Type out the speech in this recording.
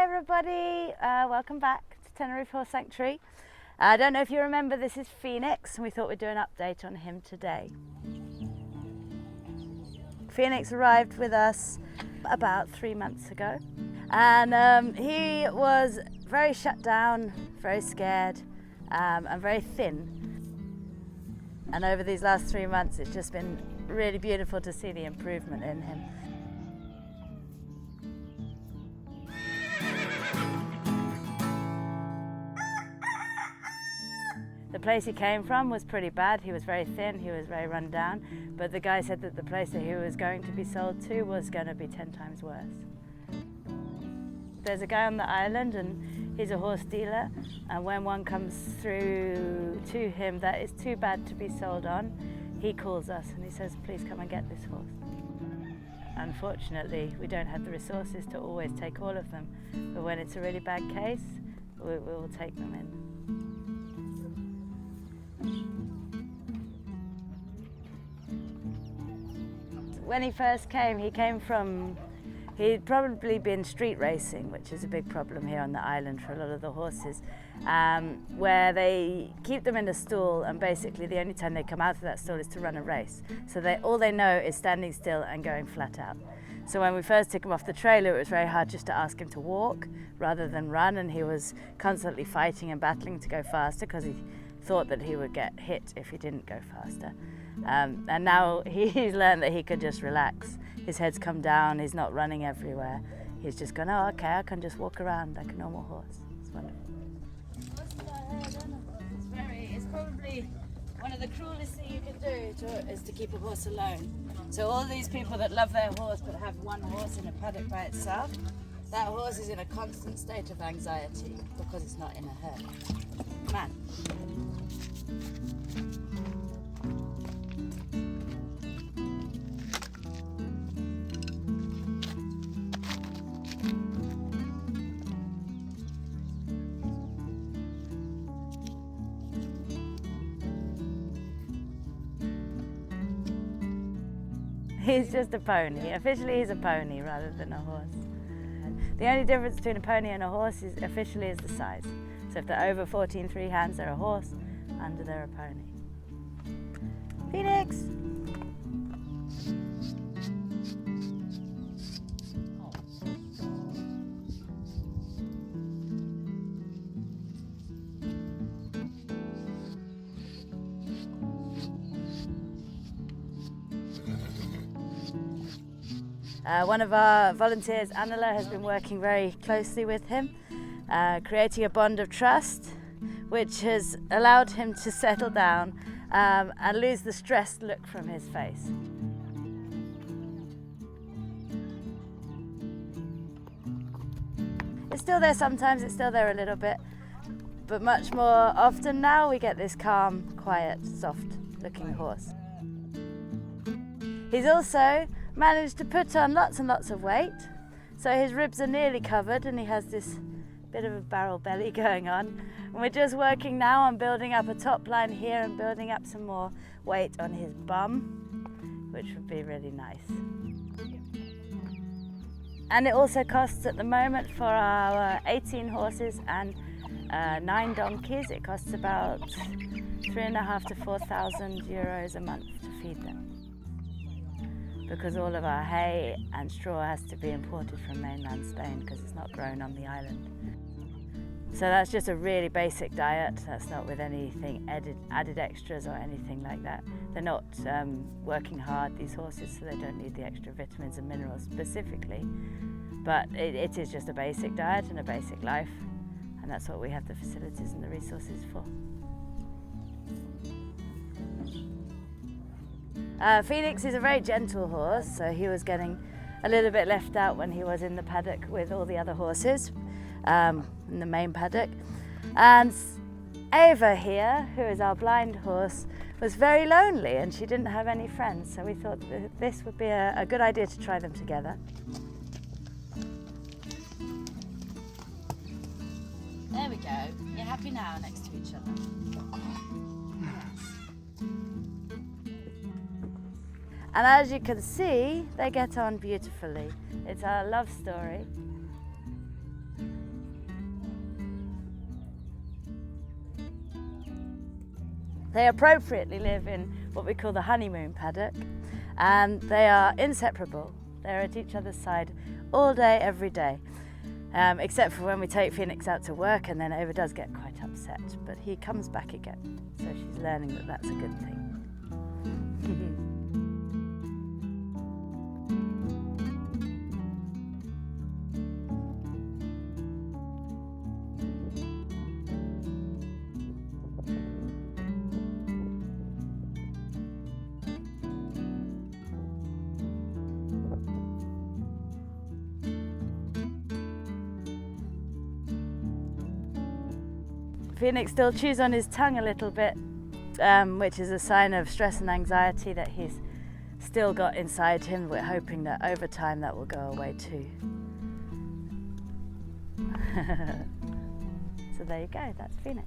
everybody, welcome back to Tenerife Horse Sanctuary. I don't know if you remember, this is Pheonix, and we thought we'd do an update on him today. Pheonix arrived with us about 3 months ago, and he was very shut down, very scared, and very thin. And over these last 3 months, it's just been really beautiful to see the improvement in him. The place he came from was pretty bad. He was very thin, he was very run down, but the guy said that the place that he was going to be sold to was going to be 10 times worse. There's a guy on the island and he's a horse dealer, and when one comes through to him that is too bad to be sold on, he calls us and he says, please come and get this horse. Unfortunately, we don't have the resources to always take all of them, but when it's a really bad case, we will take them in. When he first came, he'd probably been street racing, which is a big problem here on the island for a lot of the horses, where they keep them in a stall, and basically the only time they come out of that stall is to run a race. So all they know is standing still and going flat out. So when we first took him off the trailer, it was very hard just to ask him to walk rather than run, and he was constantly fighting and battling to go faster because he thought that he would get hit if he didn't go faster. And now he's learned that he could just relax. His head's come down, he's not running everywhere. He's just gone, oh, okay, I can just walk around like a normal horse. It's wonderful. It's probably one of the cruelest things you can do is to keep a horse alone. So all these people that love their horse but have one horse in a paddock by itself, that horse is in a constant state of anxiety because it's not in a herd. Come on. He's just a pony. Officially he's a pony rather than a horse. The only difference between a pony and a horse is officially is the size. So if they're over 14 3 hands, they're a horse, under they're a pony. Pheonix! One of our volunteers, Angela, has been working very closely with him, creating a bond of trust, which has allowed him to settle down and lose the stressed look from his face. It's still there sometimes, it's still there a little bit, but much more often now we get this calm, quiet, soft-looking horse. He's also managed to put on lots and lots of weight, so his ribs are nearly covered and he has this bit of a barrel belly going on. And we're just working now on building up a top line here and building up some more weight on his bum, which would be really nice. And it also costs at the moment for our 18 horses and 9 donkeys, it costs about 3,500 to 4,000 euros a month to feed them, because all of our hay and straw has to be imported from mainland Spain because it's not grown on the island. So that's just a really basic diet. That's not with anything added extras or anything like that. They're not working hard, these horses, so they don't need the extra vitamins and minerals specifically. But it is just a basic diet and a basic life, and that's what we have the facilities and the resources for. Pheonix is a very gentle horse, so he was getting a little bit left out when he was in the paddock with all the other horses, in the main paddock. And Ava here, who is our blind horse, was very lonely and she didn't have any friends, so we thought that this would be a good idea to try them together. There we go. You're happy now next to each other. And as you can see, they get on beautifully. It's our love story. They appropriately live in what we call the Honeymoon Paddock, and they are inseparable. They're at each other's side all day, every day, except for when we take Pheonix out to work, and then Ava does get quite upset, but he comes back again, so she's learning that that's a good thing. Pheonix still chews on his tongue a little bit, which is a sign of stress and anxiety that he's still got inside him. We're hoping that over time that will go away too. So there you go, that's Pheonix.